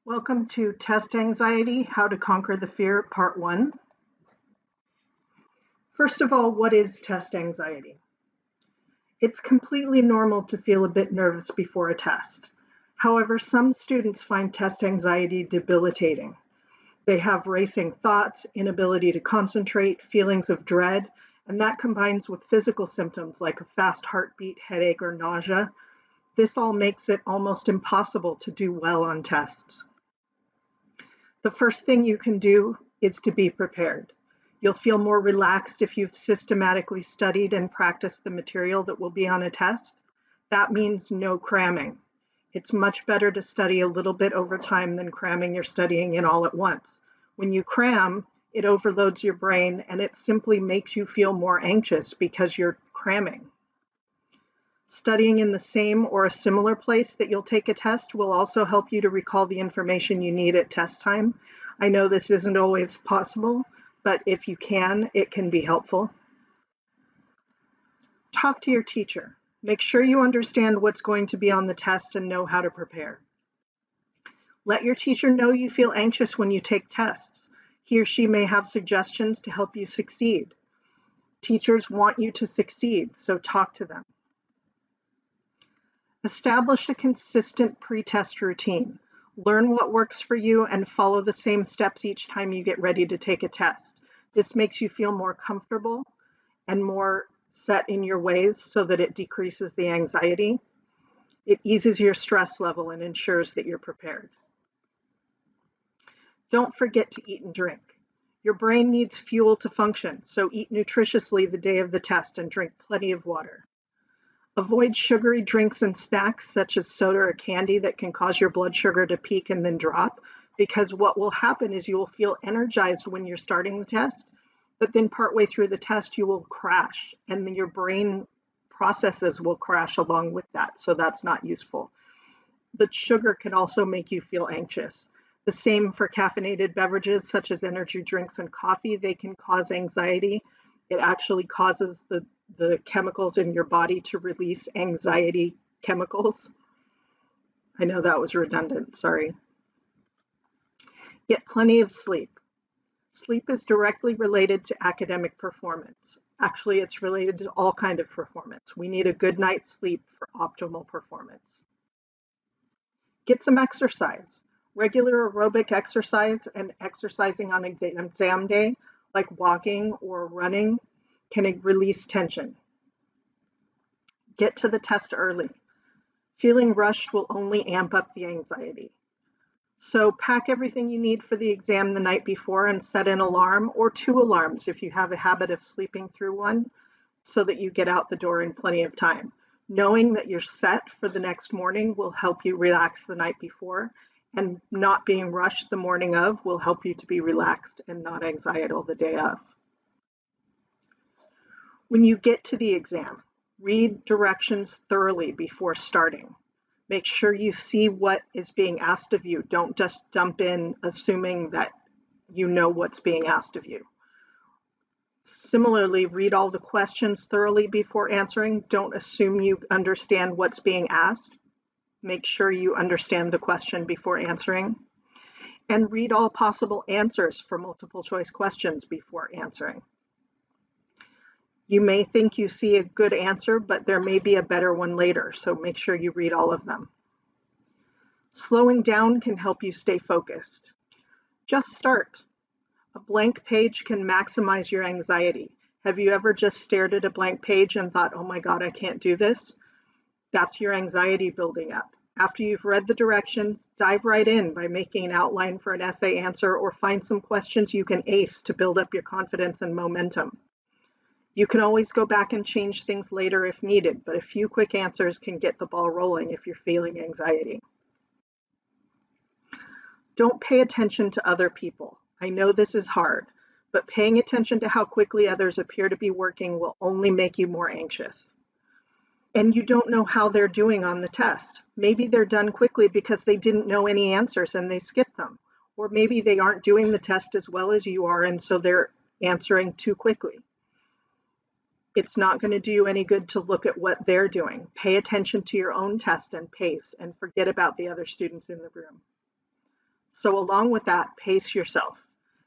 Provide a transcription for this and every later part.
Welcome to Test Anxiety, How to Conquer the Fear, Part 1. First of all, what is test anxiety? It's completely normal to feel a bit nervous before a test. However, some students find test anxiety debilitating. They have racing thoughts, inability to concentrate, feelings of dread, and that combines with physical symptoms like a fast heartbeat, headache, or nausea. This all makes it almost impossible to do well on tests. The first thing you can do is to be prepared. You'll feel more relaxed if you've systematically studied and practiced the material that will be on a test. That means no cramming. It's much better to study a little bit over time than cramming your studying in all at once. When you cram, it overloads your brain and it simply makes you feel more anxious because you're cramming. Studying in the same or a similar place that you'll take a test will also help you to recall the information you need at test time. I know this isn't always possible, but if you can, it can be helpful. Talk to your teacher. Make sure you understand what's going to be on the test and know how to prepare. Let your teacher know you feel anxious when you take tests. He or she may have suggestions to help you succeed. Teachers want you to succeed, so talk to them. Establish a consistent pre-test routine. Learn what works for you and follow the same steps each time you get ready to take a test. This makes you feel more comfortable and more set in your ways so that it decreases the anxiety. It eases your stress level and ensures that you're prepared. Don't forget to eat and drink. Your brain needs fuel to function, so eat nutritiously the day of the test and drink plenty of water. Avoid sugary drinks and snacks such as soda or candy that can cause your blood sugar to peak and then drop, because what will happen is you will feel energized when you're starting the test, but then partway through the test you will crash and then your brain processes will crash along with that, so that's not useful. The sugar can also make you feel anxious. The same for caffeinated beverages such as energy drinks and coffee. They can cause anxiety. It actually causes the chemicals in your body to release anxiety chemicals. I know that was redundant, sorry. Get plenty of sleep. Sleep is directly related to academic performance. Actually, it's related to all kind of performance. We need a good night's sleep for optimal performance. Get some exercise. Regular aerobic exercise and exercising on exam day, like walking or running, can release tension. Get to the test early. Feeling rushed will only amp up the anxiety. So pack everything you need for the exam the night before and set an alarm or two alarms if you have a habit of sleeping through one so that you get out the door in plenty of time. Knowing that you're set for the next morning will help you relax the night before, and not being rushed the morning of will help you to be relaxed and not anxiety the day of. When you get to the exam, read directions thoroughly before starting. Make sure you see what is being asked of you. Don't just jump in assuming that you know what's being asked of you. Similarly, read all the questions thoroughly before answering. Don't assume you understand what's being asked. Make sure you understand the question before answering. And read all possible answers for multiple choice questions before answering. You may think you see a good answer, but there may be a better one later, so make sure you read all of them. Slowing down can help you stay focused. Just start. A blank page can maximize your anxiety. Have you ever just stared at a blank page and thought, oh my God, I can't do this? That's your anxiety building up. After you've read the directions, dive right in by making an outline for an essay answer or find some questions you can ace to build up your confidence and momentum. You can always go back and change things later if needed, but a few quick answers can get the ball rolling if you're feeling anxiety. Don't pay attention to other people. I know this is hard, but paying attention to how quickly others appear to be working will only make you more anxious. And you don't know how they're doing on the test. Maybe they're done quickly because they didn't know any answers and they skipped them. Or maybe they aren't doing the test as well as you are and so they're answering too quickly. It's not going to do you any good to look at what they're doing. Pay attention to your own test and pace and forget about the other students in the room. So along with that, pace yourself.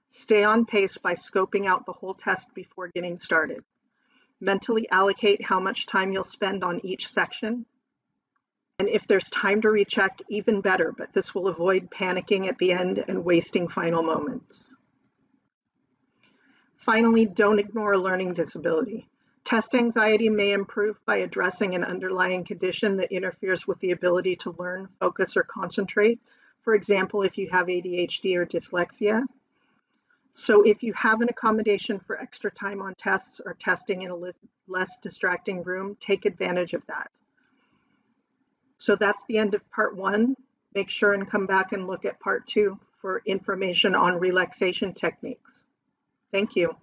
Stay on pace by scoping out the whole test before getting started. Mentally allocate how much time you'll spend on each section. And if there's time to recheck, even better, but this will avoid panicking at the end and wasting final moments. Finally, don't ignore a learning disability. Test anxiety may improve by addressing an underlying condition that interferes with the ability to learn, focus, or concentrate. For example, if you have ADHD or dyslexia. So if you have an accommodation for extra time on tests or testing in a less distracting room, take advantage of that. So that's the end of part 1. Make sure and come back and look at part 2 for information on relaxation techniques. Thank you.